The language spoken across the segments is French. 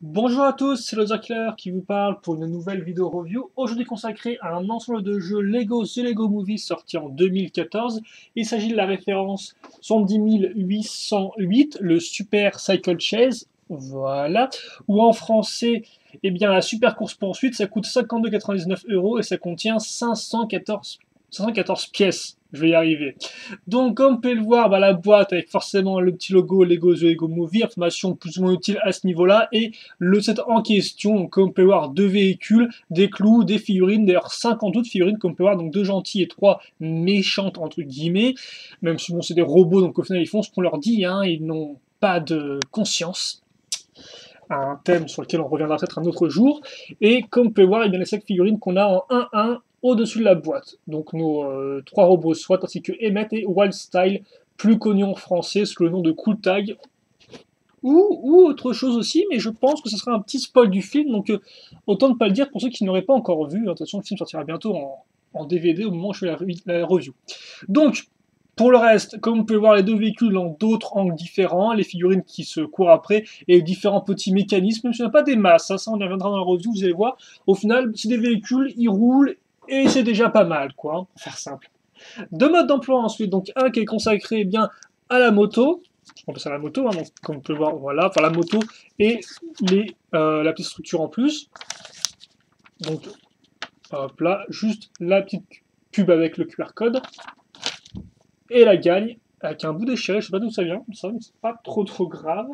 Bonjour à tous, c'est le Killer qui vous parle pour une nouvelle vidéo review. Aujourd'hui consacrée à un ensemble de jeux Lego The Lego Movie sorti en 2014. Il s'agit de la référence 10808, le Super Cycle Chase, voilà. Ou en français, eh bien la Super Course Poursuite, ça coûte 52,99 € et ça contient 514 pièces. Je vais y arriver. Donc, comme vous pouvez le voir, la boîte avec forcément le petit logo Lego The Lego Movie, information plus ou moins utile à ce niveau-là, et le set en question, donc, comme vous pouvez voir, deux véhicules, des clous, des figurines, d'ailleurs 5 en tout de figurines, comme vous pouvez voir, donc deux gentilles et trois méchantes, entre guillemets, même si bon, c'est des robots, donc au final ils font ce qu'on leur dit, hein, ils n'ont pas de conscience. Un thème sur lequel on reviendra peut-être un autre jour. Et comme vous pouvez voir, les 5 figurines qu'on a en 1-1 au-dessus de la boîte. Donc nos 3 robots SWAT ainsi que Emmet et Wildstyle, plus connus en français sous le nom de Cool Tag. Ou autre chose aussi, mais je pense que ce sera un petit spoil du film, donc autant ne pas le dire pour ceux qui n'auraient pas encore vu. Attention, le film sortira bientôt en DVD au moment où je fais la review. Donc, pour le reste, comme vous pouvez voir, les deux véhicules ont d'autres angles différents, les figurines qui se courent après, et différents petits mécanismes, même si on n'a pas des masses, ça on y reviendra dans la review, vous allez voir. Au final, c'est des véhicules, ils roulent, et c'est déjà pas mal, quoi, hein, pour faire simple. Deux modes d'emploi ensuite, donc un qui est consacré bien à la moto, on passe à la moto, hein, donc, comme vous pouvez voir, voilà, par la moto et la petite structure en plus. Donc, hop là, juste la petite pub avec le QR code. Et la gagne, avec un bout déchiré, je sais pas d'où ça vient, ça, mais c'est pas trop grave.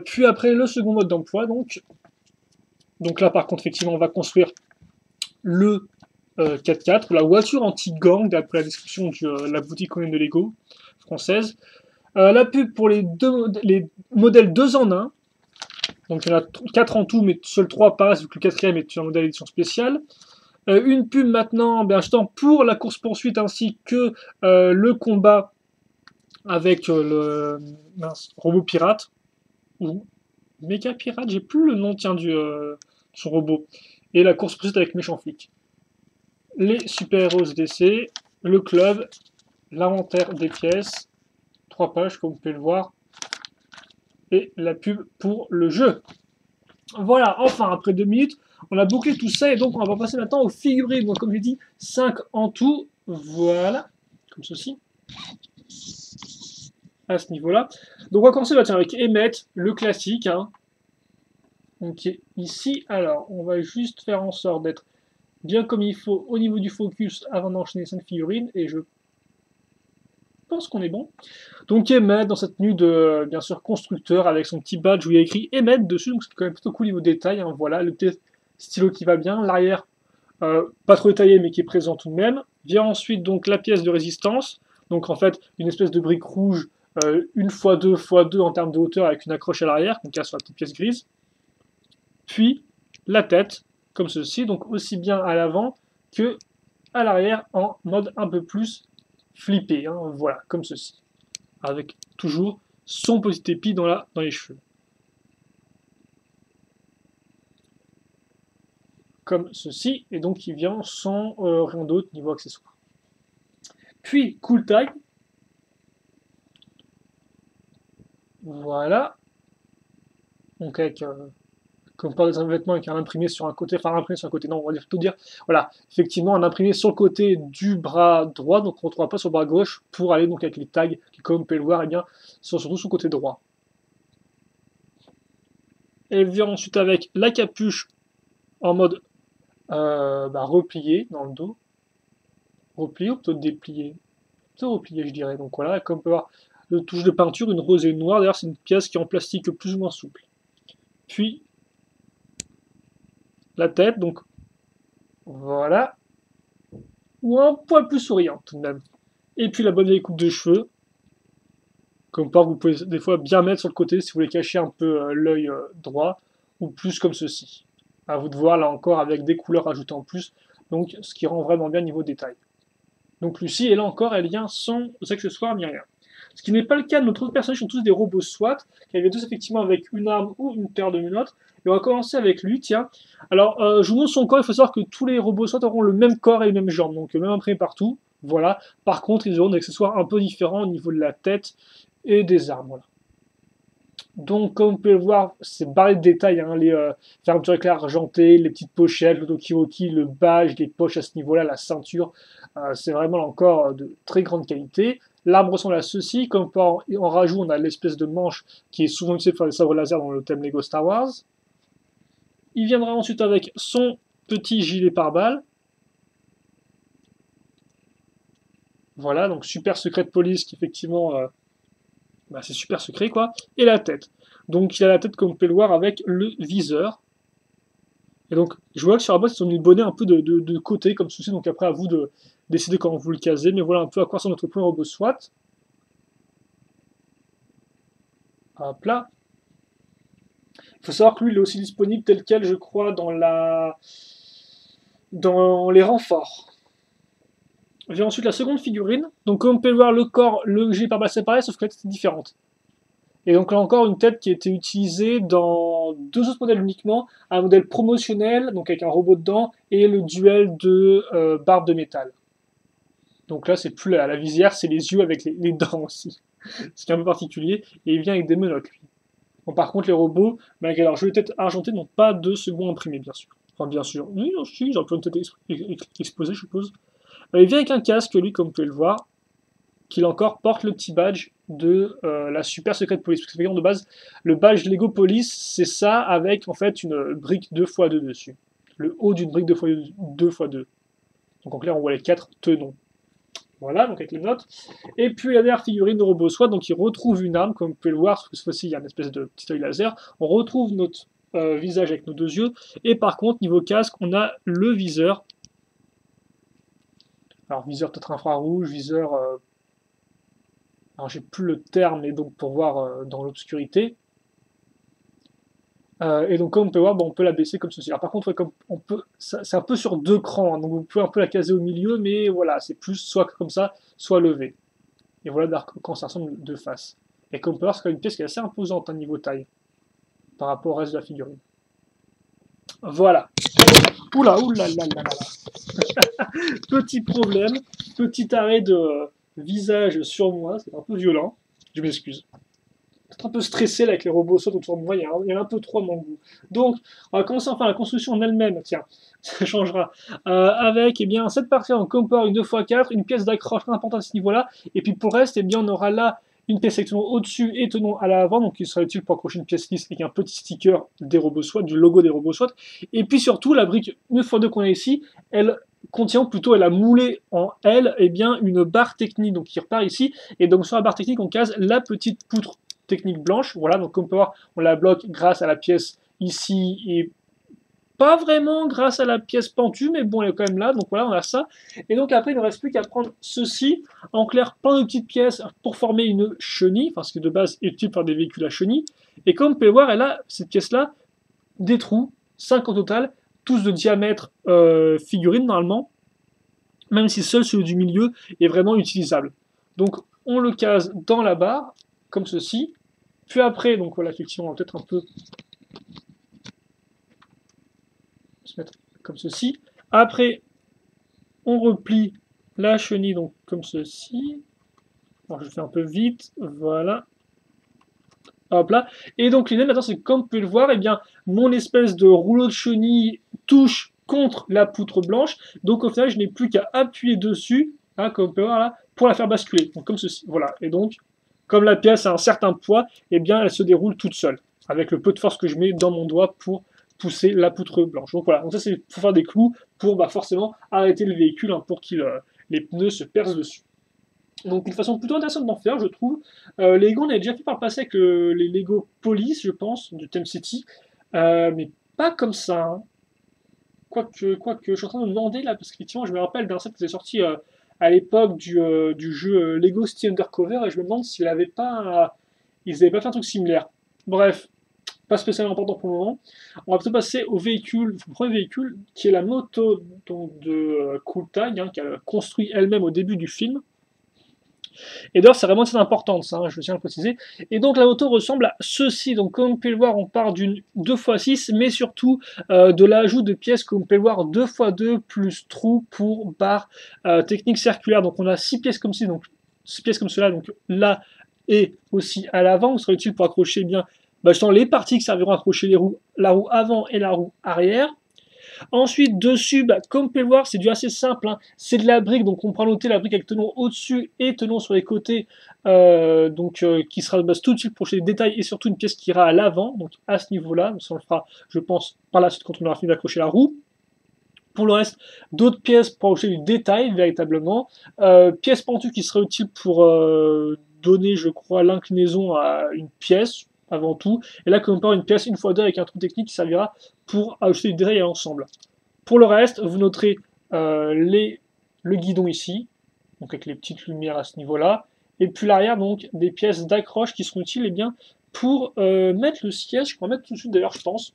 Puis après, le second mode d'emploi, donc là, par contre, effectivement, on va construire le 4x4, la voiture anti-gang, d'après la description de la boutique de Lego française. La pub pour les modèles 2 en 1. Donc il y en a 4 en tout, mais seuls 3 passent, vu que le quatrième est un modèle édition spéciale. Une pub maintenant, bien justement, pour la course-poursuite ainsi que le combat avec le robot pirate. Ou méga pirate, j'ai plus le nom de son robot. Et la course-poursuite avec méchant flic. Les super-héros DC, le club, l'inventaire des pièces, 3 pages comme vous pouvez le voir, et la pub pour le jeu. Voilà, enfin, après 2 minutes, on a bouclé tout ça, et donc on va passer maintenant aux figurines. Donc comme je dit, 5 en tout, voilà, comme ceci, à ce niveau-là. Donc on va commencer avec Emmet, le classique, hein. Donc ici, alors, on va juste faire en sorte d'être bien comme il faut au niveau du focus avant d'enchaîner 5 figurines, et je pense qu'on est bon. Donc Emmet dans cette tenue de, bien sûr, constructeur avec son petit badge où il y a écrit Emmet dessus, donc c'est quand même plutôt cool niveau détail, hein, voilà, le petit stylo qui va bien, l'arrière pas trop détaillé mais qui est présent tout de même. Vient ensuite donc la pièce de résistance, donc en fait une espèce de brique rouge 1x2x2 en termes de hauteur avec une accroche à l'arrière, donc là sur la petite pièce grise. Puis la tête, comme ceci, donc aussi bien à l'avant que à l'arrière en mode un peu plus flippé, hein, voilà, comme ceci. Avec toujours son petit épi dans les cheveux. Comme ceci, et donc il vient sans rien d'autre niveau accessoire. Puis Cool Tag, voilà, donc avec comme par des vêtements avec un imprimé sur un côté, enfin un imprimé sur un côté, non, on va tout dire, voilà, effectivement un imprimé sur le côté du bras droit, donc on ne retrouvera pas sur le bras gauche pour aller donc avec les tags qui, comme vous pouvez le voir, eh bien, sont surtout sur le côté droit. Et vient ensuite avec la capuche en mode replié dans le dos, replié ou plutôt déplié, plutôt replié je dirais, donc voilà, comme on peut voir le touche de peinture, une rose et une noire, d'ailleurs c'est une pièce qui est en plastique plus ou moins souple. Puis la tête, donc voilà, ou un poil plus souriante tout de même. Et puis la bonne vieille coupe de cheveux, comme par vous pouvez des fois bien mettre sur le côté si vous voulez cacher un peu l'œil droit, ou plus comme ceci. À vous de voir là encore avec des couleurs ajoutées en plus, donc ce qui rend vraiment bien niveau détail. Donc Lucie, et là encore, elle vient sans accessoires ni rien. Ce qui n'est pas le cas de notre autre personnage, sont tous des robots SWAT, qui arrivent tous effectivement avec une arme ou une paire de menottes. Et on va commencer avec lui, tiens. Alors, je vous montre son corps, il faut savoir que tous les robots SWAT auront le même corps et les mêmes jambes, donc même imprimé partout. Voilà. Par contre, ils auront des accessoires un peu différents au niveau de la tête et des armes. Voilà. Donc, comme vous pouvez le voir, c'est barré de détails, hein, les fermetures éclair argentées, les petites pochettes, le Tokiwoki, le badge, les poches à ce niveau-là, la ceinture, c'est vraiment encore de très grande qualité. L'arme ressemble à ceci, comme en rajout, on a l'espèce de manche qui est souvent utilisée pour faire des sabres laser dans le thème Lego Star Wars. Il viendra ensuite avec son petit gilet pare-balles. Voilà, donc super secret de police qui effectivement c'est super secret quoi. Et la tête. Donc il a la tête comme vous pouvez le voir avec le viseur. Et donc je vois que sur la boîte ils ont mis le bonnet un peu de côté comme ceci, donc après à vous de décider comment vous le casez. Mais voilà un peu à quoi ressemble notre premier robot SWAT. Hop là. Il faut savoir que lui il est aussi disponible tel quel je crois dans les renforts. Vient ensuite la seconde figurine. Donc comme on peut le voir, le corps, le G par balle séparé, sauf que la tête est différente. Et donc là encore une tête qui a été utilisée dans deux autres modèles uniquement, un modèle promotionnel, donc avec un robot dedans, et le duel de barbe de métal. Donc là c'est plus la visière, c'est les yeux avec les dents aussi. Ce qui est un peu particulier, et il vient avec des menottes lui. Bon, par contre les robots, malgré leur jolie tête argentée, n'ont pas de second imprimé bien sûr. Enfin bien sûr, oui, si, j'ai un peu une tête exposée je suppose. Il vient avec un casque, lui, comme vous pouvez le voir, qu'il encore porte le petit badge de la Super Secret Police. Parce que de base, le badge Lego Police, c'est ça avec en fait une brique 2x2 dessus. Le haut d'une brique 2x2. Donc en clair, on voit les 4 tenons. Voilà, donc avec les notes. Et puis la dernière figurine de Robot SWAT, donc il retrouve une arme, comme vous pouvez le voir, parce que cette fois-ci, il y a une espèce de petit œil laser. On retrouve notre visage avec nos deux yeux. Et par contre, niveau casque, on a le viseur. Alors viseur peut-être infrarouge, viseur... alors j'ai plus le terme, mais donc pour voir dans l'obscurité. Et donc comme on peut voir, bon, on peut la baisser comme ceci. Alors par contre, comme on peut, c'est un peu sur deux crans, hein, donc vous pouvez un peu la caser au milieu, mais voilà, c'est plus soit comme ça, soit levé. Et voilà quand ça ressemble de face. Et comme on peut voir, c'est quand même une pièce qui est assez imposante à niveau taille, par rapport au reste de la figurine. Voilà. Oula, oula, là, là, là. Petit problème, petit arrêt de visage sur moi, c'est un peu violent, je m'excuse. Un peu stressé là, avec les robots sautent autour de moi, il y en a un peu trop à mon goût. Donc, on va commencer enfin la construction en elle-même, tiens, ça changera. Avec eh bien, cette partie en comport, une 2x4, une pièce d'accroche très importante à ce niveau-là, et puis pour le reste, eh bien, on aura là une pièce avec tenon au-dessus et tenon à l'avant, donc il sera utile pour accrocher une pièce lisse avec un petit sticker des robots SWAT, du logo des robots SWAT. Et puis surtout, la brique 9x2 qu'on a ici, elle contient plutôt, elle a moulé en elle, eh bien, une barre technique, donc qui repart ici, et donc sur la barre technique, on case la petite poutre technique blanche. Voilà, donc comme on peut voir, on la bloque grâce à la pièce ici et pas vraiment grâce à la pièce pentue, mais bon, elle est quand même là. Donc voilà, on a ça. Et donc après, il ne reste plus qu'à prendre ceci, en clair, plein de petites pièces pour former une chenille, parce que de base, est utile pour des véhicules à chenille. Et comme vous pouvez voir, elle a, cette pièce-là, des trous, 5 en total, tous de diamètre figurine normalement, même si seul celui du milieu est vraiment utilisable. Donc on le case dans la barre, comme ceci. Puis après, donc voilà, effectivement, on va peut-être un peu se mettre comme ceci. Après, on replie la chenille, donc comme ceci. Alors je fais un peu vite, voilà. Hop là. Et donc l'idée maintenant, c'est que comme vous pouvez le voir, eh bien, mon espèce de rouleau de chenille touche contre la poutre blanche. Donc au final, je n'ai plus qu'à appuyer dessus, hein, comme vous pouvez voir là, pour la faire basculer. Donc comme ceci, voilà. Et donc, comme la pièce a un certain poids, eh bien, elle se déroule toute seule, avec le peu de force que je mets dans mon doigt pour pousser la poutre blanche. Donc voilà, donc ça c'est pour faire des clous, pour forcément arrêter le véhicule, hein, pour que les pneus se percent dessus. Donc une façon plutôt intéressante d'en faire, je trouve. Lego, on avait déjà fait par le passé avec les Lego Police, je pense, du Theme City, mais pas comme ça. Hein. Quoique, je suis en train de me demander là, parce qu'effectivement, je me rappelle d'un set qui était sorti à l'époque du jeu Lego City Undercover, et je me demande s'ils n'avaient pas, fait un truc similaire. Bref, pas spécialement important pour le moment. On va plutôt passer au véhicule, au premier véhicule, qui est la moto donc, de Cool Tag, hein, qu'elle a construit elle-même au début du film. Et d'ailleurs, c'est vraiment très important, ça, hein, je tiens à le préciser. Et donc, la moto ressemble à ceci. Donc, comme vous pouvez le voir, on part d'une 2x6, mais surtout de l'ajout de pièces, comme vous pouvez le voir, 2x2 plus trou pour barre technique circulaire. Donc, on a 6 pièces comme ci, donc 6 pièces comme cela, donc là et aussi à l'avant, ce sera utile pour accrocher bien bah, justement les parties qui serviront à accrocher les roues, la roue avant et la roue arrière. Ensuite, dessus, bah, comme vous pouvez le voir, c'est du assez simple, hein. C'est de la brique, donc on pourra noter la brique avec tenon au-dessus et tenon sur les côtés, qui sera bah, tout de suite pour les détails, et surtout une pièce qui ira à l'avant, donc à ce niveau-là. Ça on le fera, je pense, par la suite quand on aura fini d'accrocher la roue. Pour le reste, d'autres pièces pour ajouter du détail, véritablement. Pièces pentues qui seraient utiles pour donner, je crois, l'inclinaison à une pièce, avant tout. Et là, comme on parle, une pièce 1x2 avec un trou technique qui servira pour ajouter du détail à l'ensemble. Pour le reste, vous noterez le guidon ici, donc avec les petites lumières à ce niveau-là. Et puis l'arrière, donc, des pièces d'accroche qui seront utiles bien, pour mettre le siège, qu'on va mettre tout de suite d'ailleurs, je pense.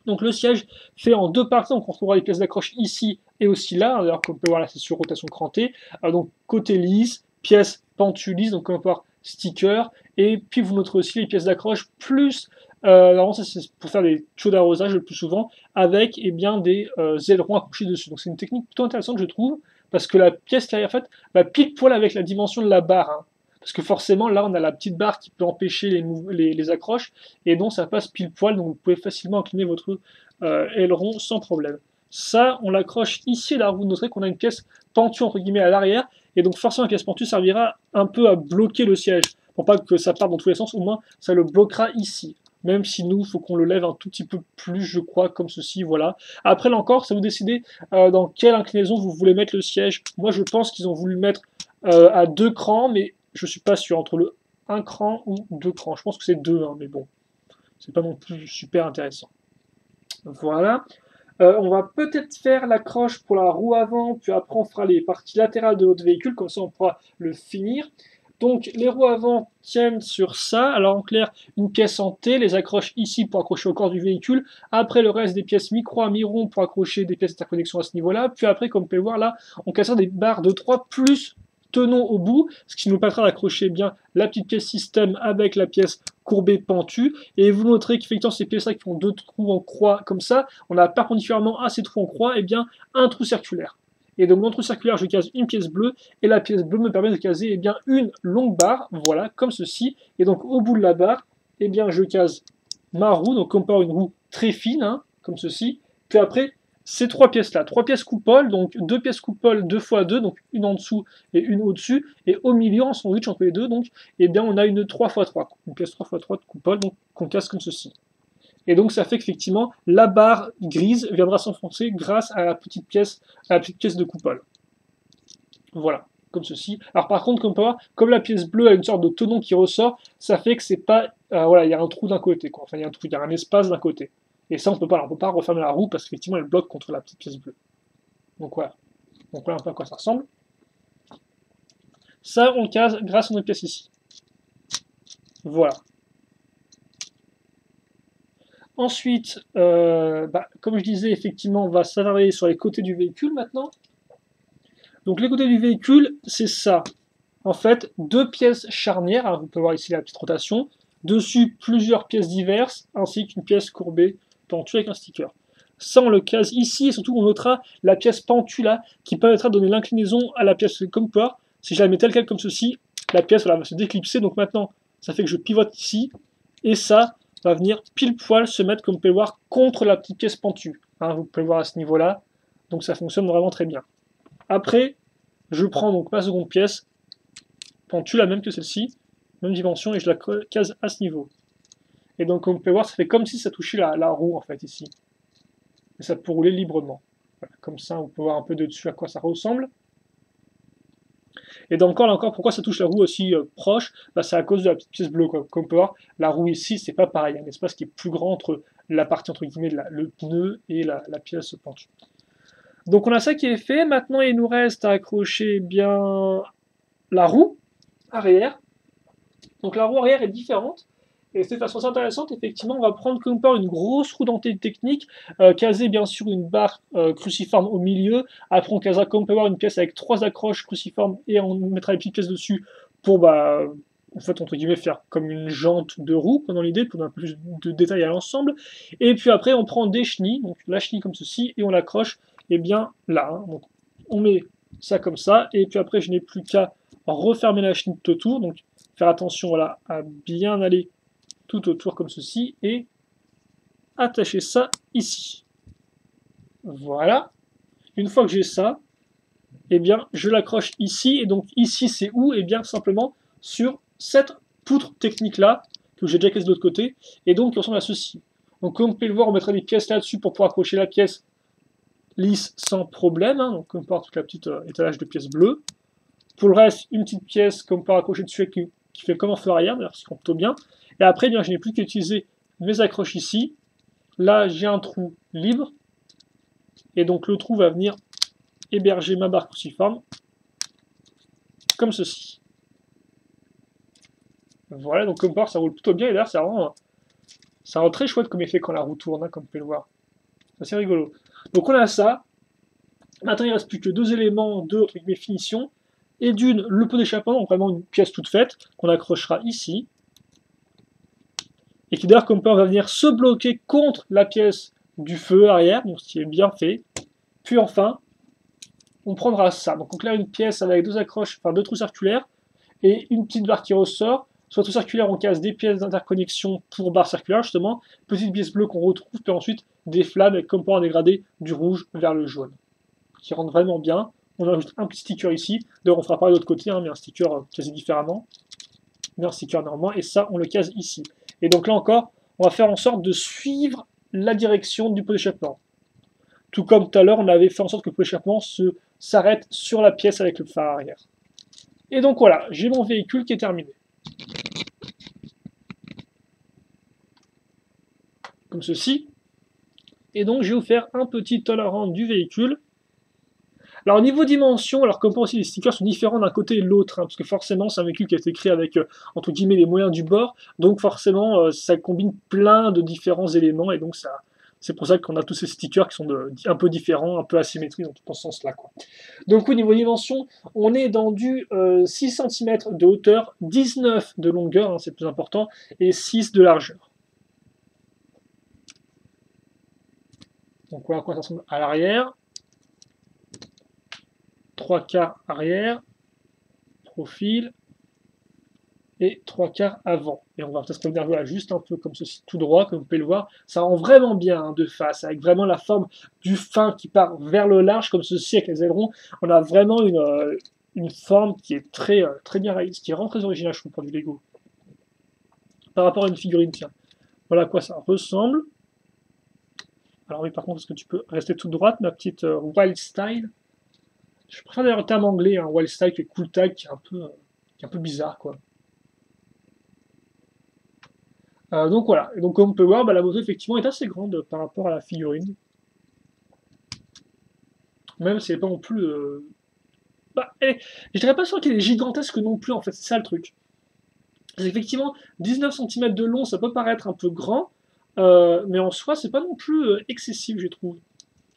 Donc le siège fait en deux parties, donc on retrouvera les pièces d'accroche ici et aussi là, d'ailleurs comme on peut voir là c'est sur rotation crantée, donc côté lisse, pièces pentues lisses, donc comme on peut voir sticker, et puis vous noterez aussi les pièces d'accroche plus, normalement ça c'est pour faire des tuyaux d'arrosage le plus souvent, avec bien, des ailerons accrochés dessus, donc c'est une technique plutôt intéressante je trouve, parce que la pièce qui est en fait va pile poil avec la dimension de la barre, hein. Parce que forcément, là, on a la petite barre qui peut empêcher les accroches, et donc ça passe pile poil, donc vous pouvez facilement incliner votre aileron sans problème. Ça, on l'accroche ici et là, vous noterez qu'on a une pièce pentue, entre guillemets, à l'arrière, et donc forcément, la pièce pentue servira un peu à bloquer le siège, pour pas que ça parte dans tous les sens, au moins, ça le bloquera ici. Même si nous, il faut qu'on le lève un tout petit peu plus, je crois, comme ceci, voilà. Après, là encore, ça vous décidez dans quelle inclinaison vous voulez mettre le siège. Moi, je pense qu'ils ont voulu le mettre à 2 crans, mais je suis pas sûr, entre le 1 cran ou 2 crans. Je pense que c'est 2, hein, mais bon, c'est pas non plus super intéressant. Voilà. On va peut-être faire l'accroche pour la roue avant, puis après on fera les parties latérales de votre véhicule, comme ça on pourra le finir. Donc les roues avant tiennent sur ça, alors en clair une pièce en T, les accroches ici pour accrocher au corps du véhicule, après le reste des pièces micro à mi-rond pour accrocher des pièces d'interconnexion à ce niveau-là, puis après comme vous pouvez voir là, on cassera des barres de 3 plus tenons au bout, ce qui nous permettra d'accrocher bien la petite pièce système avec la pièce courbée pentue, et vous noterez qu'effectivement ces pièces-là qui ont 2 trous en croix comme ça, on a perpendiculairement à ces trous en croix, bien un trou circulaire. Et donc dans le trou circulaire, je case une pièce bleue, et la pièce bleue me permet de caser bien une longue barre, voilà, comme ceci, et donc au bout de la barre, bien je case ma roue, donc comme par une roue très fine, hein, comme ceci, puis après ces 3 pièces-là, 3 pièces coupole, donc 2 pièces coupole 2 x 2, donc une en dessous et une au-dessus, et au milieu, en sandwich entre les deux, donc, bien on a une 3 x 3, une pièce 3 x 3 de coupole, donc qu'on casse comme ceci. Et donc ça fait qu'effectivement, la barre grise viendra s'enfoncer grâce à la petite pièce de coupole. Voilà, comme ceci. Alors par contre, comme on peut voir, comme la pièce bleue a une sorte de tenon qui ressort, ça fait que c'est pas, voilà, il y a un trou d'un côté, quoi. Enfin il y a un trou, il y a un espace d'un côté. Et ça, on peut pas refermer la roue parce qu'effectivement, elle bloque contre la petite pièce bleue. Donc voilà. Donc voilà un peu à quoi ça ressemble. Ça, on le case grâce à notre pièce ici. Voilà. Ensuite, comme je disais, effectivement, on va s'attarder sur les côtés du véhicule maintenant. Donc les côtés du véhicule, c'est ça. En fait, 2 pièces charnières, hein, vous pouvez voir ici la petite rotation. Dessus, plusieurs pièces diverses, ainsi qu'une pièce courbée pentue avec un sticker. Ça, on le case ici, et surtout, on notera la pièce pentue là, qui permettra de donner l'inclinaison à la pièce comme quoi. Si je la mets telle quelle comme ceci, la pièce voilà, va se déclipser. Donc maintenant, ça fait que je pivote ici, et ça va venir pile poil se mettre, comme vous pouvez le voir, contre la petite pièce pentue. Hein, vous pouvez le voir à ce niveau-là. Donc ça fonctionne vraiment très bien. Après, je prends donc ma seconde pièce, pentue, la même que celle-ci, même dimension, et je la case à ce niveau. Et donc, comme vous pouvez voir, ça fait comme si ça touchait la roue, en fait, ici. Et ça peut rouler librement. Voilà, comme ça, on peut voir un peu de dessus à quoi ça ressemble. Et donc, là encore, pourquoi ça touche la roue aussi proche? C'est à cause de la petite pièce bleue, quoi. Comme on peut voir, la roue ici, c'est pas pareil. Il y a un espace qui est plus grand entre la partie, entre guillemets, le pneu et la pièce pentue. Donc, on a ça qui est fait. Maintenant, il nous reste à accrocher bien la roue arrière. Donc la roue arrière est différente, et c'est de façon assez intéressante. Effectivement, on va prendre comme part une grosse roue dentée technique, caser bien sûr une barre cruciforme au milieu. Après, on casera, comme on peut voir, une pièce avec 3 accroches cruciformes, et on mettra les petites pièces dessus pour, en fait, entre guillemets, faire comme une jante de roue, dans l'idée, pour donner un peu plus de détails à l'ensemble. Et puis après, on prend des chenilles, donc la chenille comme ceci, et on l'accroche, bien là. Hein. Donc, on met ça comme ça, et puis après, je n'ai plus qu'à refermer la chenille tout autour. Donc, faire attention voilà, à bien aller tout autour comme ceci, et attacher ça ici. Voilà. Une fois que j'ai ça, eh bien, je l'accroche ici, et donc ici, c'est où? Eh bien, simplement sur cette poutre technique-là, que j'ai déjà cassée de l'autre côté, et donc qui ressemble à ceci. Donc, comme vous pouvez le voir, on mettra des pièces là-dessus pour pouvoir accrocher la pièce lisse sans problème, hein, donc comme par toute la petite étalage de pièces bleues. Pour le reste, une petite pièce comme par accrocher dessus qui fait comme un feu arrière, d'ailleurs, ce qui compte plutôt bien. Et après, eh bien, je n'ai plus qu'à utiliser mes accroches ici. Là, j'ai un trou libre, et donc le trou va venir héberger ma barre cruciforme, comme ceci. Voilà, donc comme part, ça roule plutôt bien, et d'ailleurs, ça rend très chouette comme effet quand la roue tourne, hein, comme vous pouvez le voir. C'est assez rigolo. Donc on a ça. Maintenant, il ne reste plus que deux éléments de mes finitions. Et d'une, le pot d'échappement, donc vraiment une pièce toute faite, qu'on accrochera ici. Et qui d'ailleurs, comme peur, va venir se bloquer contre la pièce du feu arrière, donc ce qui est bien fait. Puis enfin, on prendra ça. Donc on claire une pièce avec deux accroches, enfin deux trous circulaires, et une petite barre qui ressort. Sur le trou circulaire, on casse des pièces d'interconnexion pour barre circulaire, justement. Petite pièce bleue qu'on retrouve, puis ensuite des flammes avec comme pour un dégradé du rouge vers le jaune. Qui rentre vraiment bien. On ajoute un petit sticker ici. D'ailleurs, on fera pareil de l'autre côté, hein, mais un sticker quasi différemment. Mais un sticker normalement, et ça, on le case ici. Et donc là encore, on va faire en sorte de suivre la direction du pot d'échappement. Tout comme tout à l'heure, on avait fait en sorte que le pot d'échappement s'arrête sur la pièce avec le phare arrière. Et donc voilà, j'ai mon véhicule qui est terminé. Comme ceci. Et donc, je vais vous faire un petit tolerant du véhicule. Alors, au niveau dimension, alors comme aussi les stickers sont différents d'un côté et de l'autre, hein, parce que forcément, c'est un véhicule qui a été créé avec, entre guillemets, les moyens du bord, donc forcément, ça combine plein de différents éléments, et donc c'est pour ça qu'on a tous ces stickers qui sont un peu différents, un peu asymétriques dans ce sens-là, quoi. Donc, au niveau dimension, on est dans du 6 cm de hauteur, 19 de longueur, hein, c'est le plus important, et 6 de largeur. Donc voilà à quoi ça ressemble à l'arrière. 3/4 arrière, profil, et 3/4 avant. Et on va peut-être revenir voilà, juste un peu comme ceci, tout droit, comme vous pouvez le voir. Ça rend vraiment bien hein, de face, avec vraiment la forme du fin qui part vers le large, comme ceci avec les ailerons. On a vraiment une forme qui est très bien réaliste, qui est vraiment très originale, je trouve, pour du Lego. Par rapport à une figurine, tiens. Voilà à quoi ça ressemble. Alors oui, par contre, est-ce que tu peux rester toute droite, ma petite Wild Style? Je préfère d'ailleurs le terme anglais, hein, Wild Style, qui est cool tag, qui est un peu bizarre, quoi. Donc voilà, et donc comme on peut voir, bah, la moto effectivement est assez grande par rapport à la figurine. Même si elle n'est pas non plus... Bah, je dirais pas sûr qu'elle est gigantesque non plus, en fait, c'est ça le truc. C'est effectivement 19 cm de long, ça peut paraître un peu grand, mais en soi, c'est pas non plus excessif, je trouve.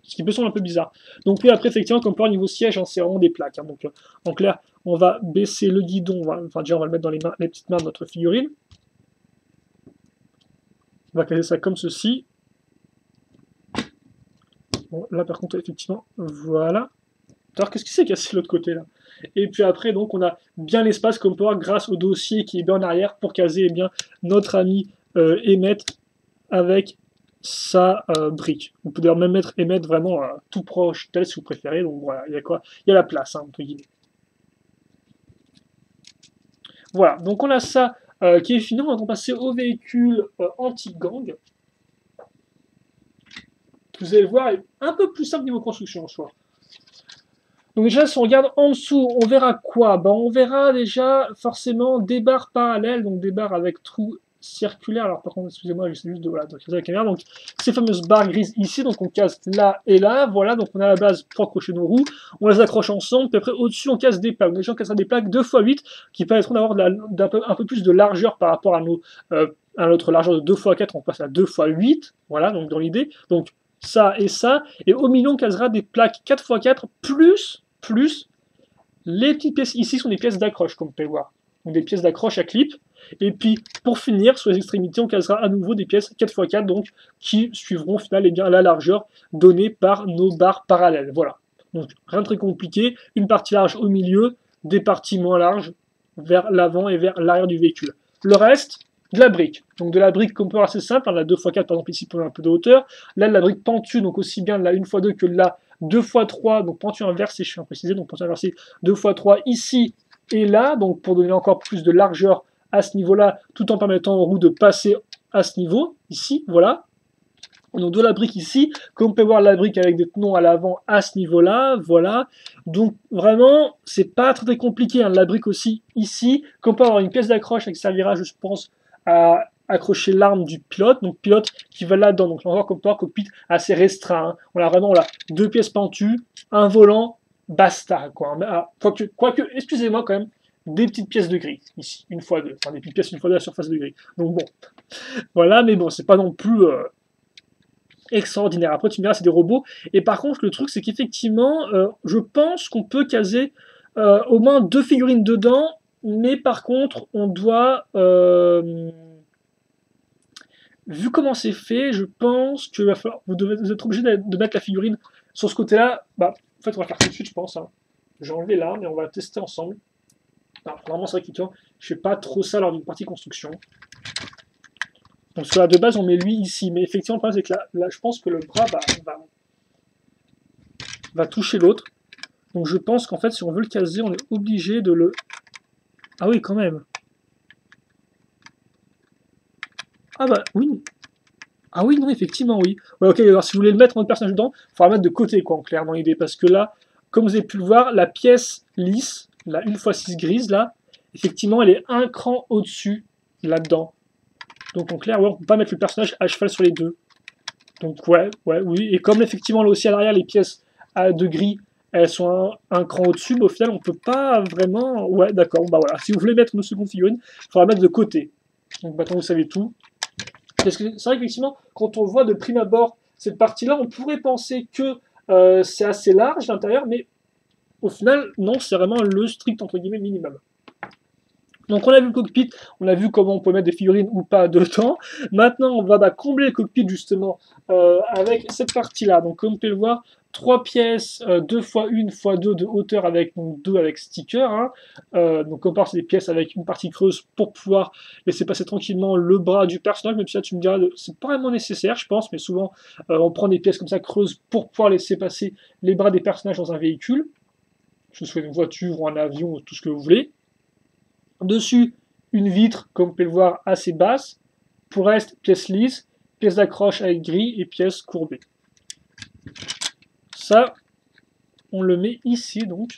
Ce qui peut sembler un peu bizarre. Donc oui, après, effectivement, comme pour au niveau siège, hein, c'est vraiment des plaques. Hein, donc en clair, on va baisser le guidon, enfin déjà on va le mettre dans les petites mains de notre figurine. On va caser ça comme ceci. Bon, là par contre, effectivement, voilà. Alors qu'est-ce qui s'est cassé de l'autre côté là? Et puis après, donc, on a bien l'espace comme pour grâce au dossier qui est bien en arrière pour caser eh bien, notre ami Emmett avec sa brique. Vous pouvez même mettre Emmett vraiment tout proche tel si vous préférez. Donc voilà, il y a quoi? Il y a la place, hein, entre guillemets. Voilà, donc on a ça qui est fini. On va passer au véhicule anti-gang. Vous allez le voir, est un peu plus simple niveau construction en soi. Donc déjà, si on regarde en dessous, on verra quoi? Ben, on verra déjà forcément des barres parallèles, donc des barres avec trous circulaires. Alors par contre, excusez-moi, j'essaie juste de caser la caméra. Donc ces fameuses barres grises ici, donc on casse là et là. Voilà, donc on a la base pour accrocher nos roues. On les accroche ensemble, puis après au-dessus on casse des plaques. Donc déjà on cassera des plaques 2x8 qui permettront d'avoir un peu plus de largeur par rapport à notre largeur de 2x4. On passe à 2x8. Voilà, donc dans l'idée. Donc ça, et au milieu on casera des plaques 4x4 plus les petites pièces ici sont des pièces d'accroche comme vous pouvez le voir, donc des pièces d'accroche à clip, et puis pour finir sur les extrémités on casera à nouveau des pièces 4x4 donc qui suivront au final eh bien, la largeur donnée par nos barres parallèles, voilà, donc rien de très compliqué, une partie large au milieu, des parties moins larges vers l'avant et vers l'arrière du véhicule. Le reste, de la brique. Donc de la brique qu'on peut voir assez simple, hein, la 2x4 par exemple ici pour un peu de hauteur. Là de la brique pentue, donc aussi bien la 1x2 que la 2x3, donc pentue inversée, je viens de préciser, donc pentue inversée 2x3 ici et là, donc pour donner encore plus de largeur à ce niveau-là, tout en permettant aux roues de passer à ce niveau, ici, voilà. Donc de la brique ici, comme on peut voir la brique avec des tenons à l'avant à ce niveau-là, voilà. Donc vraiment, c'est pas très compliqué, hein. La brique aussi ici, comme on peut avoir une pièce d'accroche qui servira, je pense, à accrocher l'arme du pilote, donc pilote qui va là-dedans. Donc encore comme toi, cockpit assez restreint, hein. On a vraiment là deux pièces pentues, un volant, basta quoi. Quoique, excusez-moi quand même, des petites pièces de gris ici, une fois deux, enfin des petites pièces une fois deux à la surface de gris. Donc bon, voilà, mais bon, c'est pas non plus extraordinaire. Après, tu me diras, c'est des robots. Et par contre, le truc, c'est qu'effectivement, je pense qu'on peut caser au moins 2 figurines dedans, mais par contre, on doit... vu comment c'est fait, je pense que vous êtes obligé de mettre la figurine sur ce côté-là. Bah, en fait, on va faire tout de suite, je pense. Hein. J'ai enlevé l'arme et on va tester ensemble. Alors, vraiment, c'est vrai qu'il tient. Je fais pas trop ça lors d'une partie construction. Donc là, de base, on met lui ici. Mais effectivement, le problème, c'est que là, je pense que le bras va toucher l'autre. Donc je pense qu'en fait, si on veut le caser, on est obligé de le... Ah oui, quand même. Ah bah, oui. Ah oui, non, effectivement, oui. Ouais, ok, alors si vous voulez le mettre en personnage dedans, il faudra mettre de côté, quoi, en clair, dans l'idée. Parce que là, comme vous avez pu le voir, la pièce lisse, la 1x6 grise, là, effectivement, elle est un cran au-dessus, là-dedans. Donc en clair, ouais, on peut pas mettre le personnage à cheval sur les deux. Donc ouais, oui. Et comme effectivement, là aussi à l'arrière, les pièces de gris, elles sont un cran au-dessus, mais au final, on peut pas vraiment... Ouais, d'accord, bah voilà. Si vous voulez mettre une seconde figurine, il faudra mettre de côté. Donc maintenant, vous savez tout. Parce que c'est vrai qu'effectivement, quand on voit de prime abord cette partie-là, on pourrait penser que c'est assez large l'intérieur, mais au final, non, c'est vraiment le strict, entre guillemets, minimum. Donc on a vu le cockpit, on a vu comment on peut mettre des figurines ou pas dedans. Maintenant on va combler le cockpit justement avec cette partie-là. Donc comme vous pouvez le voir, 3 pièces 2 x 1 x 2 de hauteur avec donc 2 avec sticker. Hein. Donc on part c'est des pièces avec une partie creuse pour pouvoir laisser passer tranquillement le bras du personnage. Même si là tu me diras c'est pas vraiment nécessaire je pense, mais souvent on prend des pièces comme ça creuses pour pouvoir laisser passer les bras des personnages dans un véhicule. Que ce soit une voiture ou un avion ou tout ce que vous voulez. Dessus, une vitre, comme vous pouvez le voir, assez basse. Pour le reste, pièce lisse, pièce d'accroche avec gris et pièce courbée. Ça, on le met ici, donc.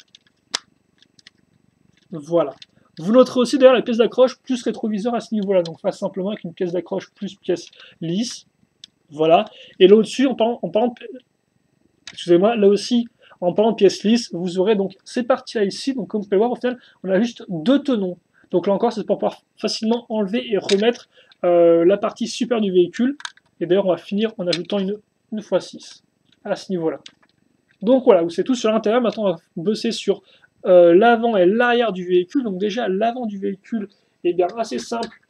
Voilà. Vous noterez aussi d'ailleurs la pièce d'accroche plus rétroviseur à ce niveau-là. Donc, pas simplement avec une pièce d'accroche plus pièce lisse. Voilà. Et là au-dessus, en parlant de... Excusez-moi, là aussi, en parlant de pièce lisse, vous aurez donc ces parties-là ici. Donc, comme vous pouvez voir, au final, on a juste 2 tenons. Donc là encore, c'est pour pouvoir facilement enlever et remettre la partie supérieure du véhicule. Et d'ailleurs, on va finir en ajoutant une x6 à ce niveau-là. Donc voilà, c'est tout sur l'intérieur. Maintenant, on va bosser sur l'avant et l'arrière du véhicule. Donc déjà, l'avant du véhicule est bien assez simple.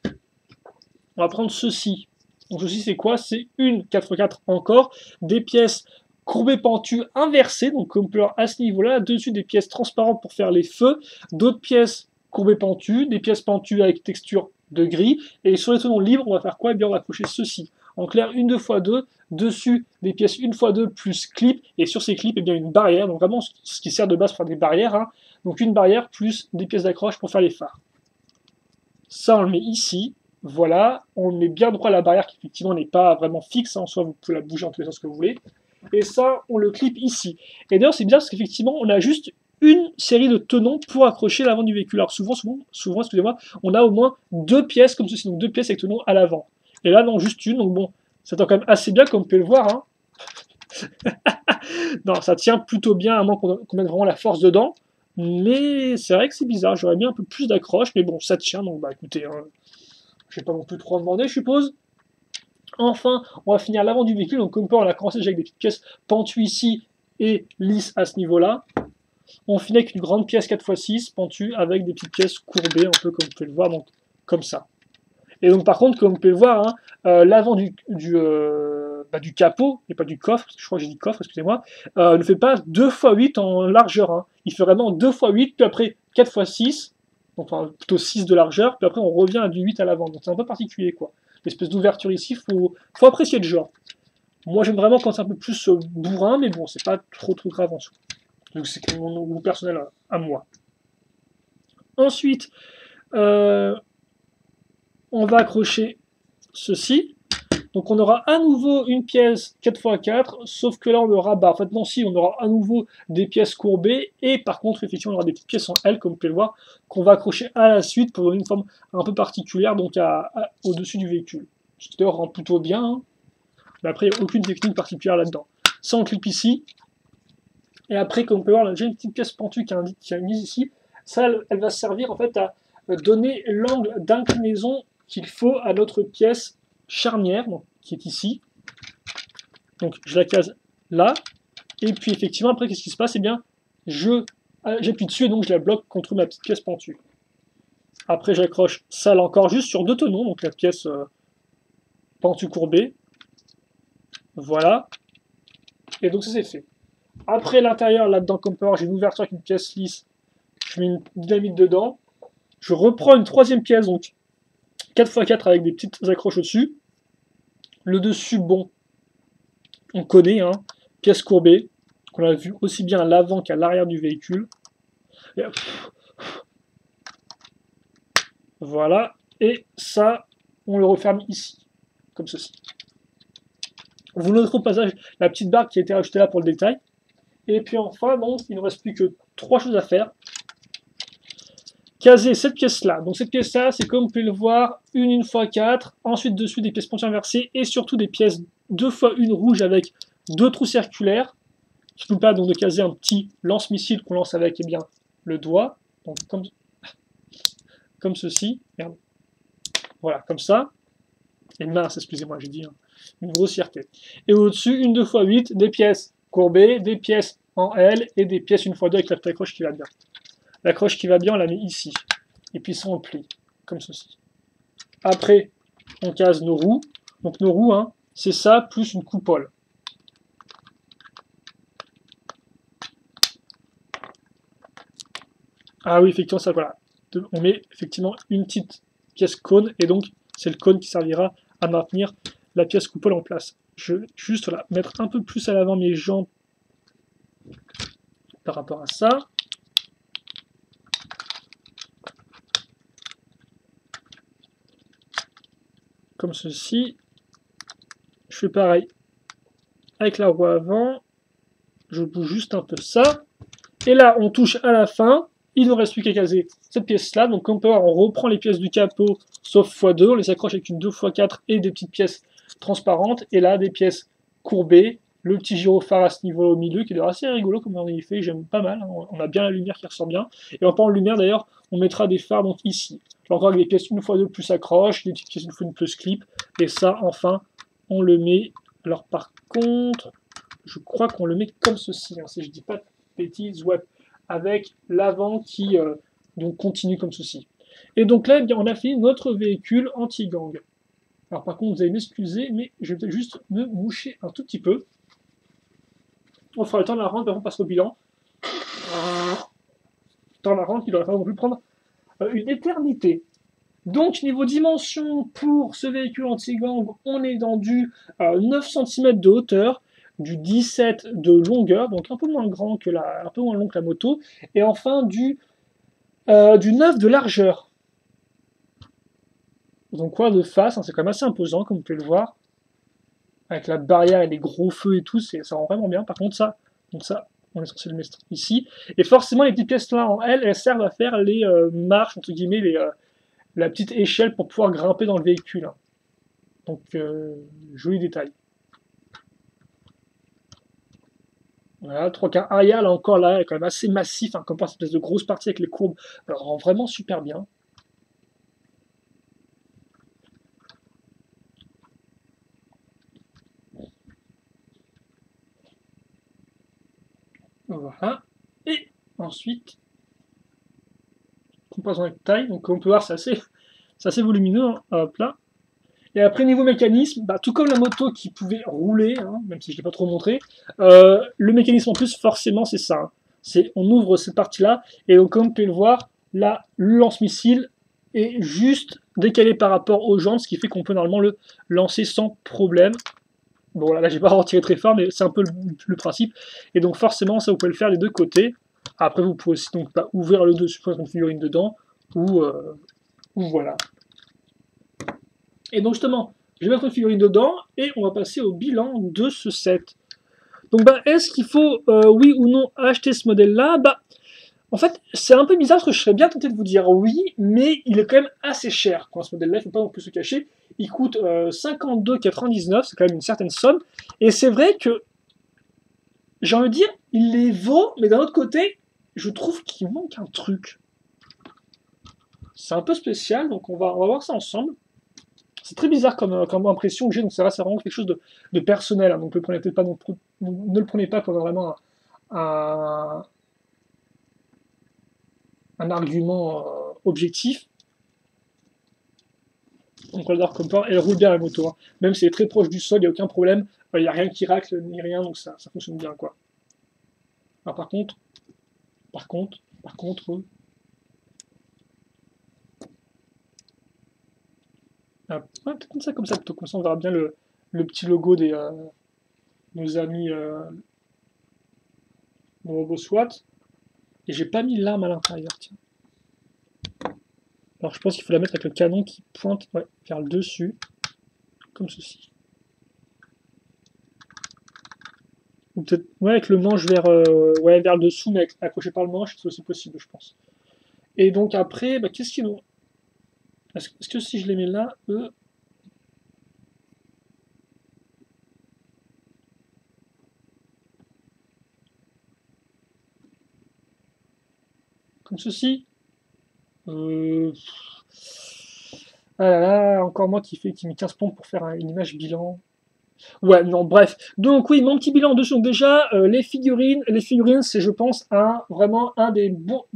On va prendre ceci. Donc ceci, c'est quoi? C'est une 4x4 encore, des pièces courbées pentues inversées. Donc comme on peut voir à ce niveau-là, dessus des pièces transparentes pour faire les feux, d'autres pièces courbées pentues, des pièces pentues avec texture de gris, et sur les tenons libres, on va faire quoi? Eh bien, on va accrocher ceci. En clair, une 2x2, dessus des pièces 1x2 plus clip, et sur ces clips, eh bien, une barrière, donc vraiment ce qui sert de base pour faire des barrières, hein. Donc une barrière plus des pièces d'accroche pour faire les phares. Ça, on le met ici, voilà, on met bien droit à la barrière qui effectivement n'est pas vraiment fixe, hein. En soi, vous pouvez la bouger en tous les sens que vous voulez, et ça, on le clip ici. Et d'ailleurs, c'est bien parce qu'effectivement, on a juste une série de tenons pour accrocher l'avant du véhicule. Alors souvent, excusez-moi, on a au moins 2 pièces comme ceci, donc 2 pièces avec tenons à l'avant. Et là, non, juste une, donc bon, ça tient quand même assez bien, comme vous pouvez le voir. Hein. Non, ça tient plutôt bien, à moins qu'on mette vraiment la force dedans. Mais c'est vrai que c'est bizarre, j'aurais bien un peu plus d'accroche, mais bon, ça tient, donc bah écoutez, hein, je vais pas non plus trop en demander, je suppose. Enfin, on va finir l'avant du véhicule, donc comme on a commencé déjà avec des petites pièces pentues ici et lisses à ce niveau-là. On finit avec une grande pièce 4x6 pentue avec des petites pièces courbées, un peu comme vous pouvez le voir, donc comme ça. Et donc par contre, comme vous pouvez le voir, hein, l'avant du capot, et pas du coffre, parce que je crois que j'ai dit coffre, excusez-moi, ne fait pas 2x8 en largeur. Hein. Il fait vraiment 2x8, puis après 4x6, enfin plutôt 6 de largeur, puis après on revient à du 8 à l'avant, donc c'est un peu particulier quoi. L'espèce d'ouverture ici, faut apprécier le genre. Moi j'aime vraiment quand c'est un peu plus bourrin, mais bon, c'est pas trop grave en soi. Donc c'est mon goût personnel à moi. Ensuite, on va accrocher ceci. Donc on aura à nouveau une pièce 4x4, sauf que là on aura, en fait non si, on aura à nouveau des pièces courbées, et par contre effectivement on aura des petites pièces en L, comme vous pouvez le voir, qu'on va accrocher à la suite pour donner une forme un peu particulière, donc au-dessus du véhicule. Ce qui d'ailleurs rend plutôt bien, hein. Mais après il n'y a aucune technique particulière là-dedans. Ça on clip ici, et après comme vous pouvez voir, j'ai une petite pièce pentue qui est mise ici, ça elle va servir en fait à donner l'angle d'inclinaison qu'il faut à notre pièce charnière, donc, qui est ici. Donc je la case là, et puis effectivement après qu'est-ce qui se passe? Eh bien j'appuie dessus et donc je la bloque contre ma petite pièce pentue. Après j'accroche ça là encore juste sur deux tenons, donc la pièce pentue courbée. Voilà. Et donc ça c'est fait. Après l'intérieur là-dedans comme peut voir j'ai une ouverture avec une pièce lisse, je mets une dynamite dedans. Je reprends une troisième pièce, donc 4x4 avec des petites accroches au-dessus. Le dessus, bon, on connaît, hein, pièce courbée, qu'on a vu aussi bien à l'avant qu'à l'arrière du véhicule. Et, voilà, et ça, on le referme ici, comme ceci. Vous noterez au passage la petite barre qui a été rajoutée là pour le détail. Et puis enfin, donc, il ne reste plus que 3 choses à faire. Caser cette pièce-là. Donc cette pièce-là, c'est comme vous pouvez le voir, une 1x4, ensuite dessus des pièces pentues inversées, et surtout des pièces 2x1 rouge avec 2 trous circulaires, qui nous permettent donc de caser un petit lance-missile qu'on lance avec bien, le doigt, donc comme ceci, merde. Voilà, comme ça, et mince, excusez-moi, j'ai dit une grossièreté. Et au-dessus, une 2x8, des pièces courbées, des pièces en L, et des pièces 1x2 avec la petite accroche qui va bien. L'accroche qui va bien, on la met ici. Et puis ça, on plie, comme ceci. Après, on case nos roues. Donc nos roues, hein, c'est ça, plus une coupole. Ah oui, effectivement, ça, voilà. On met effectivement une petite pièce cône, et donc c'est le cône qui servira à maintenir la pièce coupole en place. Je vais juste voilà, mettre un peu plus à l'avant mes jambes par rapport à ça. Comme ceci. Je fais pareil avec la roue avant. Je bouge juste un peu ça. Et là, on touche à la fin. Il ne reste plus qu'à caser cette pièce-là. Donc, comme on peut voir, on reprend les pièces du capot, sauf x2. On les accroche avec une 2x4 et des petites pièces transparentes. Et là, des pièces courbées. Le petit gyrophare à ce niveau au milieu, qui est assez rigolo comme on y fait. J'aime pas mal. Hein. On a bien la lumière qui ressort bien. Et en parlant de lumière, d'ailleurs, on mettra des phares donc ici. Encore avec des pièces 1x2 plus accroche, des petites pièces 1x1 plus clip. Et ça, enfin, on le met. Alors, par contre, je crois qu'on le met comme ceci. Hein, si je dis pas de bêtises, ouais. Avec l'avant qui donc continue comme ceci. Et donc là, eh bien, on a fini notre véhicule anti-gang. Alors par contre, vous allez m'excuser, mais je vais peut-être juste me moucher un tout petit peu. On fera le temps de la rente, on passe au bilan. Le temps de la rente, il aurait fallu non plus prendre une éternité. Donc niveau dimension, pour ce véhicule anti-gang, on est dans du 9 cm de hauteur, du 17 de longueur, donc un peu moins grand que un peu moins long que la moto, et enfin du 9 de largeur. Donc quoi de face, hein, c'est quand même assez imposant comme vous pouvez le voir, avec la barrière et les gros feux et tout, ça rend vraiment bien. Par contre ça, on est censé le mettre ici, et forcément les petites pièces là en L, elles servent à faire les marches entre guillemets, la petite échelle pour pouvoir grimper dans le véhicule. Hein. Donc joli détail. Voilà, 3/4 arrière, là encore, là, est quand même assez massif, hein, comme par cette espèce de grosse partie avec les courbes, alors, rend vraiment super bien. Voilà. Et ensuite, comparaison avec taille, donc comme on peut voir, c'est assez volumineux, hein, hop là. Et après, niveau mécanisme, tout comme la moto qui pouvait rouler, hein, même si je ne l'ai pas trop montré, le mécanisme en plus, forcément, c'est ça. Hein. On ouvre cette partie-là, et donc comme vous pouvez le voir, le lance-missile est juste décalé par rapport aux jantes, ce qui fait qu'on peut normalement le lancer sans problème. Bon, là j'ai pas retiré très fort, mais c'est un peu le principe. Et donc forcément, ça vous pouvez le faire des deux côtés. Après, vous pouvez aussi donc ouvrir le dessus pour mettre une figurine dedans, ou voilà. Et donc justement, je vais mettre une figurine dedans, et on va passer au bilan de ce set. Donc est-ce qu'il faut, oui ou non, acheter ce modèle-là? En fait, c'est un peu bizarre parce que je serais bien tenté de vous dire oui, mais il est quand même assez cher. Quand ce modèle-là, il ne faut pas non plus se cacher. Il coûte 52,99, c'est quand même une certaine somme. Et c'est vrai que, j'ai envie de dire, il les vaut, mais d'un autre côté, je trouve qu'il manque un truc. C'est un peu spécial, donc on va voir ça ensemble. C'est très bizarre comme impression que j'ai, donc c'est vraiment quelque chose de personnel. Hein, donc ne le prenez peut-être pas, ne le prenez pas comme vraiment un argument objectif. Donc on va dire comme ça, elle roule bien la moto. Hein. Même si elle est très proche du sol, il n'y a aucun problème. Il n'y a rien qui racle ni rien, donc ça fonctionne bien quoi. Alors par contre, peut-être comme ça, plutôt comme ça on verra bien le petit logo des nos amis nos robots SWAT. Et j'ai pas mis l'arme à l'intérieur, tiens. Alors je pense qu'il faut la mettre avec le canon qui pointe vers le dessus, comme ceci. Ou peut-être avec le manche vers le dessous, mais accroché par le manche, c'est aussi possible, je pense. Et donc après, qu'est-ce qu'ils ont? Est-ce que si je les mets là, eux... Comme ceci. Ah là là, encore moi qui mis 15 pompes pour faire une image bilan. Ouais, non, bref. Donc oui, mon petit bilan dessus. Donc déjà, les figurines, c'est, je pense, vraiment un des bons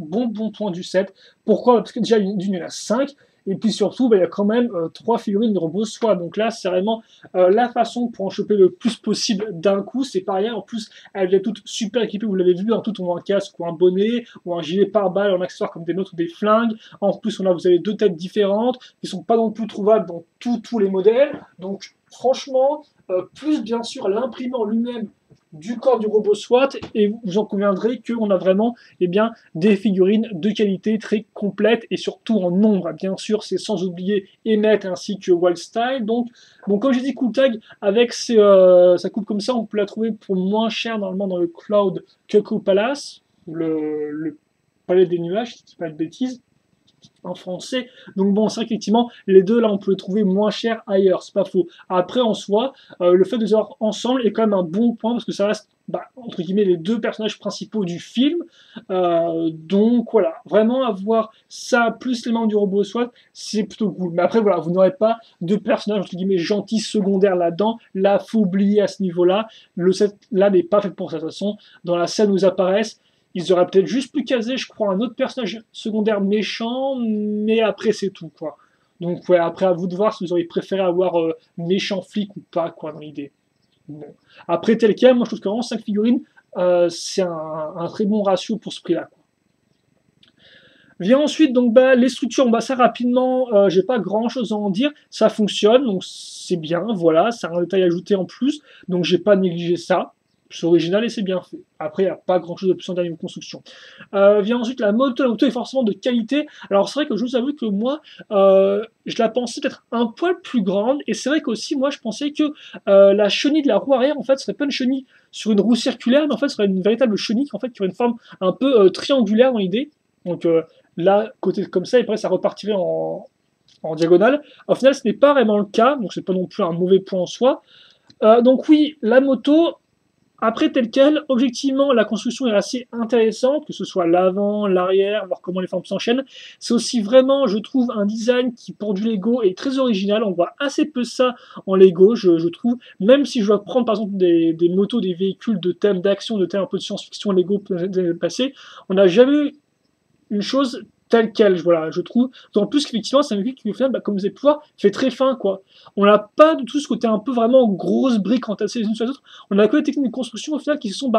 points du set. Pourquoi? Parce que déjà, d'une, il y en a 5. Et puis surtout, il y a quand même 3 figurines de robots SWAT. Donc là, c'est vraiment la façon pour en choper le plus possible d'un coup. C'est pas rien. En plus, elles viennent toutes super équipées. Vous l'avez vu, en tout, on a un casque ou un bonnet, ou un gilet pare-balles, un accessoire comme des notes ou des flingues. En plus, vous avez 2 têtes différentes, qui sont pas non plus trouvables dans tous les modèles. Donc franchement, plus bien sûr l'imprimant lui-même du corps du robot SWAT, et vous en conviendrez qu'on a vraiment des figurines de qualité très complètes et surtout en nombre. Bien sûr, c'est sans oublier Emmet ainsi que Wildstyle. Donc, bon, comme j'ai dit, Cooltag, avec sa coupe comme ça, on peut la trouver pour moins cher normalement dans le Cloud Cuckoo Palace, le palais des nuages, si je dis pas de bêtises. En français. Donc bon, c'est vrai qu'effectivement, les deux là, on peut les trouver moins chers ailleurs, c'est pas faux. Après, en soi, le fait de les avoir ensemble est quand même un bon point parce que ça reste, entre guillemets, les deux personnages principaux du film. Donc voilà, vraiment avoir ça plus les membres du robot SWAT, c'est plutôt cool. Mais après, voilà, vous n'aurez pas de personnages, entre guillemets, gentils secondaires là-dedans. Là, faut oublier à ce niveau-là. Le set là n'est pas fait pour ça. De toute façon, dans la scène où ils apparaissent, ils auraient peut-être juste pu caser, je crois, un autre personnage secondaire méchant, mais après c'est tout, quoi. Donc ouais, après à vous de voir si vous auriez préféré avoir méchant flic ou pas, quoi, dans l'idée. Bon. Après tel quel, moi je trouve que vraiment 5 figurines, c'est un très bon ratio pour ce prix-là, quoi. Vient ensuite donc les structures, ça rapidement, j'ai pas grand chose à en dire, ça fonctionne, donc c'est bien, voilà, c'est un détail ajouté en plus, donc j'ai pas négligé ça. C'est original et c'est bien fait. Après, il n'y a pas grand chose de plus en dernière construction. Vient ensuite la moto est forcément de qualité. Alors c'est vrai que je vous avoue que moi, je la pensais peut-être un poil plus grande, et c'est vrai qu'aussi moi je pensais que la chenille de la roue arrière en fait serait pas une chenille sur une roue circulaire, mais en fait serait une véritable chenille en fait qui aurait une forme un peu triangulaire dans l'idée. Donc là, côté comme ça, et après ça repartirait en diagonale. Au final, ce n'est pas vraiment le cas, donc c'est pas non plus un mauvais point en soi. Donc oui, la moto, après, tel quel, objectivement, la construction est assez intéressante, que ce soit l'avant, l'arrière, voir comment les formes s'enchaînent. C'est aussi vraiment, je trouve, un design qui, pour du Lego, est très original. On voit assez peu ça en Lego, je trouve. Même si je dois prendre, par exemple, des motos, des véhicules de thème d'action, de thème un peu de science-fiction Lego passé, on n'a jamais eu une chose telle quelle, voilà, je trouve. En plus qu'effectivement, c'est un véhicule qui, au final, comme vous avez pu voir, fait très fin, quoi. On n'a pas du tout ce côté un peu vraiment grosse brique entassées les unes sur les autres. On a que des techniques de construction, au final, qui sont,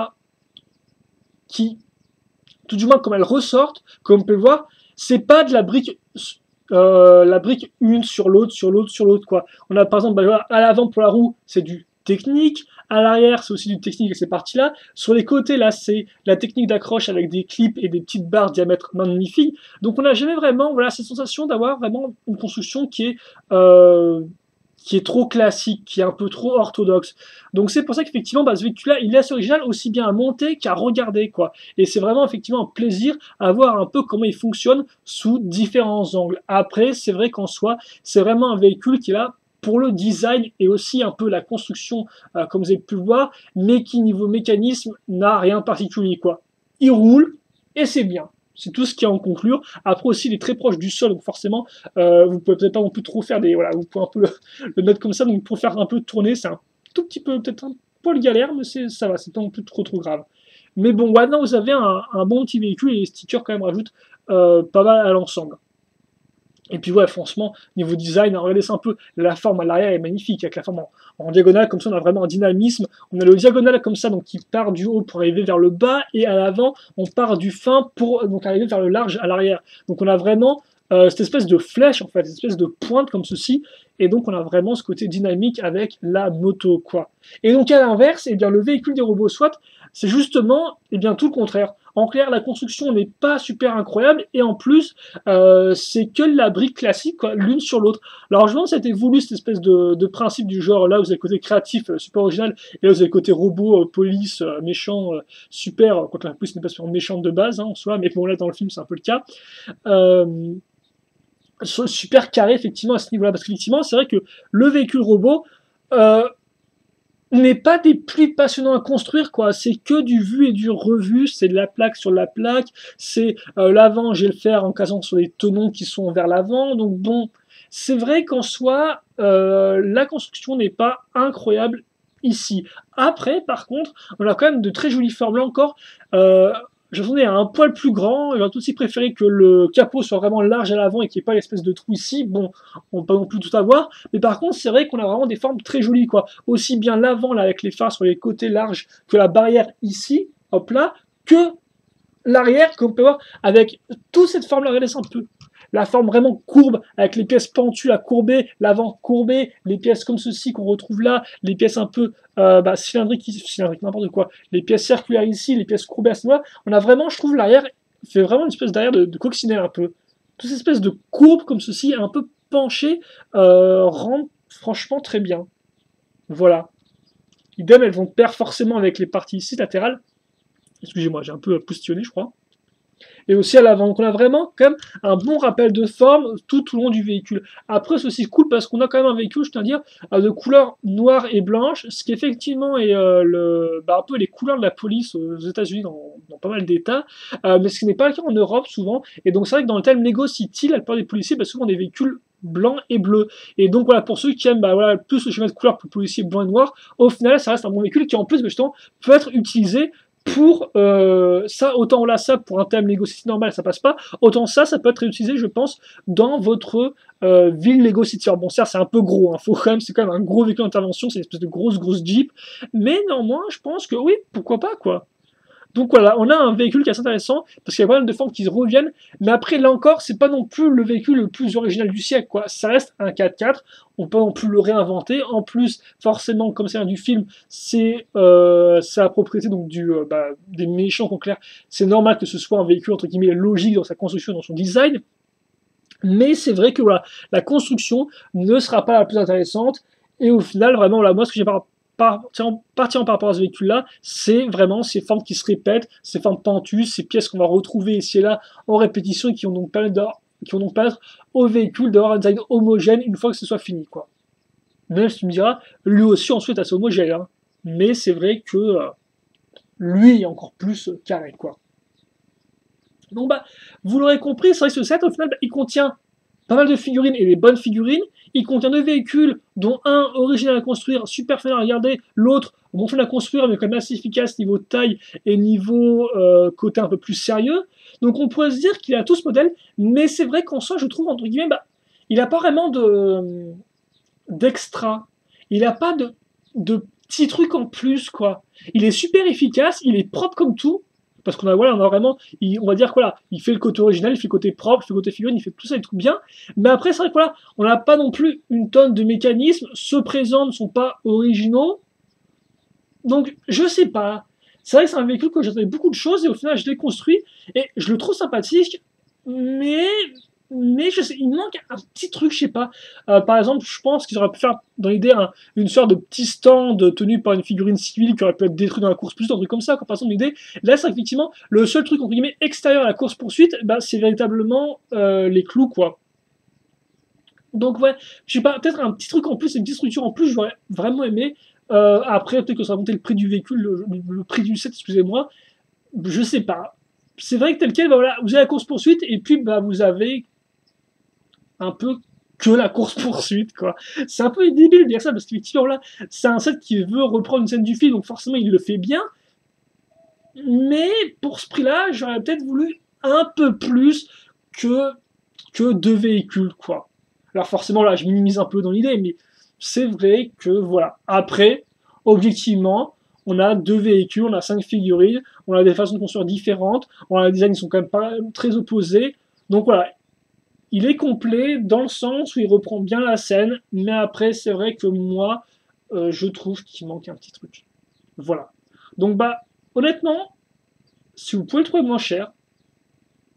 qui, tout du moins, comme elles ressortent, comme on peut le voir, c'est pas de la brique une sur l'autre, sur l'autre, sur l'autre, quoi. On a par exemple, bah, voilà, à l'avant pour la roue, c'est du technique, à l'arrière, c'est aussi du technique et ces parties-là. Sur les côtés, là, c'est la technique d'accroche avec des clips et des petites barres diamètre magnifiques. Donc on n'a jamais vraiment, voilà, cette sensation d'avoir vraiment une construction qui est trop classique, qui est un peu trop orthodoxe. Donc c'est pour ça qu'effectivement, bah, ce véhicule-là, il est assez original aussi bien à monter qu'à regarder, quoi. Et c'est vraiment effectivement un plaisir à voir un peu comment il fonctionne sous différents angles. Après, c'est vrai qu'en soi, c'est vraiment un véhicule qui est là pour le design et aussi un peu la construction, comme vous avez pu le voir, mais qui niveau mécanisme n'a rien de particulier, quoi. Il roule et c'est bien. C'est tout ce qu'il y a à en conclure. Après aussi, il est très proche du sol, donc forcément, vous pouvez peut-être pas non plus trop faire des, voilà, vous pouvez un peu le mettre comme ça, donc pour faire un peu tourner, c'est un tout petit peu, peut-être un poil galère, mais ça va, c'est pas non plus trop grave. Mais bon, maintenant vous avez un bon petit véhicule et les stickers quand même rajoutent pas mal à l'ensemble. Et puis ouais, franchement, niveau design, regardez ça un peu, la forme à l'arrière est magnifique, avec la forme en diagonale, comme ça on a vraiment un dynamisme. On a le diagonal comme ça, donc qui part du haut pour arriver vers le bas, et à l'avant, on part du fin pour donc arriver vers le large à l'arrière. Donc on a vraiment cette espèce de flèche, en fait, cette espèce de pointe comme ceci, et donc on a vraiment ce côté dynamique avec la moto, quoi. Et donc à l'inverse, eh bien, le véhicule des robots SWAT, c'est justement eh bien, tout le contraire. En clair, la construction n'est pas super incroyable, et en plus, c'est que la brique classique, l'une sur l'autre. Alors je pense que c'était voulu cette espèce de principe du genre, là vous avez le côté créatif, super original, et là vous avez le côté robot, police, méchant, super, quand la police n'est pas super méchante de base, hein, en soi, mais bon là dans le film c'est un peu le cas. Euh, Super carré effectivement à ce niveau-là, parce qu'effectivement c'est vrai que le véhicule robot, euh, n'est pas des plus passionnants à construire, quoi. C'est que du vu et du revu, c'est de la plaque sur la plaque, c'est l'avant, je vais le faire en casant sur les tenons qui sont vers l'avant, donc bon, c'est vrai qu'en soi, la construction n'est pas incroyable ici. Après, par contre, on a quand même de très jolies formes là encore. J'attendais à un poil plus grand, j'aurais tout aussi préféré que le capot soit vraiment large à l'avant et qu'il n'y ait pas l'espèce de trou ici. Bon, on peut pas non plus tout avoir, mais par contre, c'est vrai qu'on a vraiment des formes très jolies, quoi. Aussi bien l'avant, là, avec les phares sur les côtés larges, que la barrière ici, hop là, que l'arrière, qu'on peut voir, avec toute cette forme-là, regardez ça un peu. La forme vraiment courbe, avec les pièces pentues à courber, l'avant courbé, les pièces comme ceci qu'on retrouve là, les pièces un peu cylindriques, n'importe quoi, les pièces circulaires ici, les pièces courbées à ce moment-là. On a vraiment, je trouve, l'arrière fait vraiment une espèce d'arrière de coccinelle un peu. Toute cette espèce de courbe comme ceci, un peu penchée, rend franchement très bien. Voilà. Idem, elles vont de pair forcément avec les parties ici latérales. Excusez-moi, j'ai un peu postillonné, je crois. Et aussi à l'avant. Donc on a vraiment quand même un bon rappel de forme tout au long du véhicule. Après, c'est aussi cool parce qu'on a quand même un véhicule, je tiens à dire, de couleur noire et blanche, ce qui effectivement est un peu les couleurs de la police aux États-Unis dans pas mal d'États, mais ce qui n'est pas le cas en Europe souvent. Et donc c'est vrai que dans le thème Lego City, la plupart des policiers, souvent des véhicules blancs et bleus. Et donc voilà, pour ceux qui aiment plus le schéma de couleur que le policier blanc et noir, au final ça reste un bon véhicule qui en plus justement peut être utilisé pour ça, autant là ça pour un thème Lego City normal ça passe pas, autant ça peut être réutilisé je pense dans votre ville Lego City. Alors bon certes c'est un peu gros, hein, c'est quand même un gros véhicule d'intervention, c'est une espèce de grosse Jeep, mais néanmoins je pense que oui, pourquoi pas quoi. Donc voilà, on a un véhicule qui est assez intéressant, parce qu'il y a pas mal de formes qui reviennent, mais après, là encore, c'est pas non plus le véhicule le plus original du siècle, quoi. Ça reste un 4x4, on peut non plus le réinventer. En plus, forcément, comme c'est un du film, c'est la propriété donc des méchants en clair. C'est normal que ce soit un véhicule, entre guillemets, logique dans sa construction, dans son design. Mais c'est vrai que voilà, la construction ne sera pas la plus intéressante, et au final, vraiment, là, moi, ce que j'ai partiant par rapport à ce véhicule-là, c'est vraiment ces formes qui se répètent, ces formes pentues, ces pièces qu'on va retrouver ici et là en répétition et qui vont donc permettre au véhicule d'avoir un design homogène une fois que ce soit fini, quoi. Même si tu me diras, lui aussi ensuite assez homogène, hein. Mais c'est vrai que lui est encore plus carré, quoi. Donc vous l'aurez compris, c'est vrai que ce set, au final, il contient pas mal de figurines et des bonnes figurines. Il contient deux véhicules, dont un original à construire, super fun à regarder, l'autre bon fun à construire, mais quand même assez efficace niveau taille et niveau côté un peu plus sérieux. Donc on pourrait se dire qu'il a tout ce modèle, mais c'est vrai qu'en soi, je trouve, entre guillemets, il n'a pas vraiment d'extra. Il n'a pas de petits trucs en plus, quoi. Il est super efficace, il est propre comme tout. parce qu'on a, voilà, on a vraiment, on va dire, voilà, il fait le côté original, il fait le côté propre, il fait le côté figurine, il fait tout ça, il trouve bien. Mais après, c'est vrai que voilà, on n'a pas non plus une tonne de mécanismes, ceux présents ne sont pas originaux. Donc, je sais pas. C'est vrai que c'est un véhicule que j'attendais beaucoup de choses et au final, je l'ai construit et je le trouve sympathique, mais, mais je sais, il manque un petit truc, je sais pas. Par exemple, je pense qu'ils auraient pu faire dans l'idée une sorte de petit stand tenu par une figurine civile qui aurait pu être détruit dans la course poursuite, un truc comme ça, par exemple, l'idée. Là, c'est effectivement le seul truc entre guillemets extérieur à la course poursuite, bah, c'est véritablement les clous, quoi. Donc ouais, je sais pas, peut-être un petit truc en plus, une petite structure en plus, j'aurais vraiment aimé. Après, peut-être que ça va monter le prix du véhicule, le prix du set, excusez-moi. Je sais pas. C'est vrai que tel quel, bah voilà, vous avez la course-poursuite, et puis bah vous avez un peu que la course-poursuite, quoi. C'est un peu débile de dire ça, parce qu'effectivement, là, c'est un set qui veut reprendre une scène du film, donc forcément, il le fait bien. Mais pour ce prix-là, j'aurais peut-être voulu un peu plus que, que deux véhicules, quoi. Alors forcément, là, je minimise un peu dans l'idée, mais c'est vrai que, voilà. Après, objectivement, on a deux véhicules, on a 5 figurines, on a des façons de construire différentes, on a des designs qui sont quand même pas très opposés. Donc voilà, il est complet dans le sens où il reprend bien la scène, mais après, c'est vrai que moi, je trouve qu'il manque un petit truc. Voilà. Donc bah, honnêtement, si vous pouvez le trouver moins cher,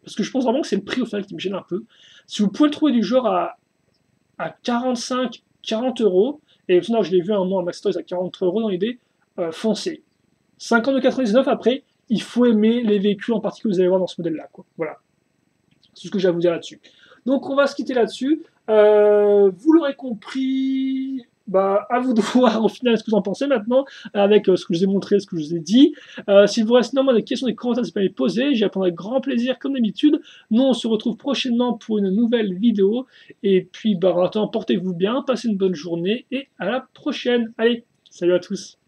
parce que je pense vraiment que c'est le prix au final qui me gêne un peu, si vous pouvez le trouver du genre à 45, 40 euros, et sinon je l'ai vu un moment à Max Toys à 40 euros dans l'idée, foncez. 50,99 après, il faut aimer les véhicules en particulier que vous allez voir dans ce modèle-là. Voilà. C'est ce que j'ai à vous dire là-dessus. Donc on va se quitter là-dessus. Vous l'aurez compris, bah, à vous de voir au final ce que vous en pensez maintenant, avec ce que je vous ai montré, ce que je vous ai dit. S'il vous reste néanmoins des questions, des commentaires, n'hésitez pas à les poser, j'y répondrai avec grand plaisir comme d'habitude. Nous on se retrouve prochainement pour une nouvelle vidéo, et puis bah, en attendant, portez-vous bien, passez une bonne journée, et à la prochaine. Allez, salut à tous.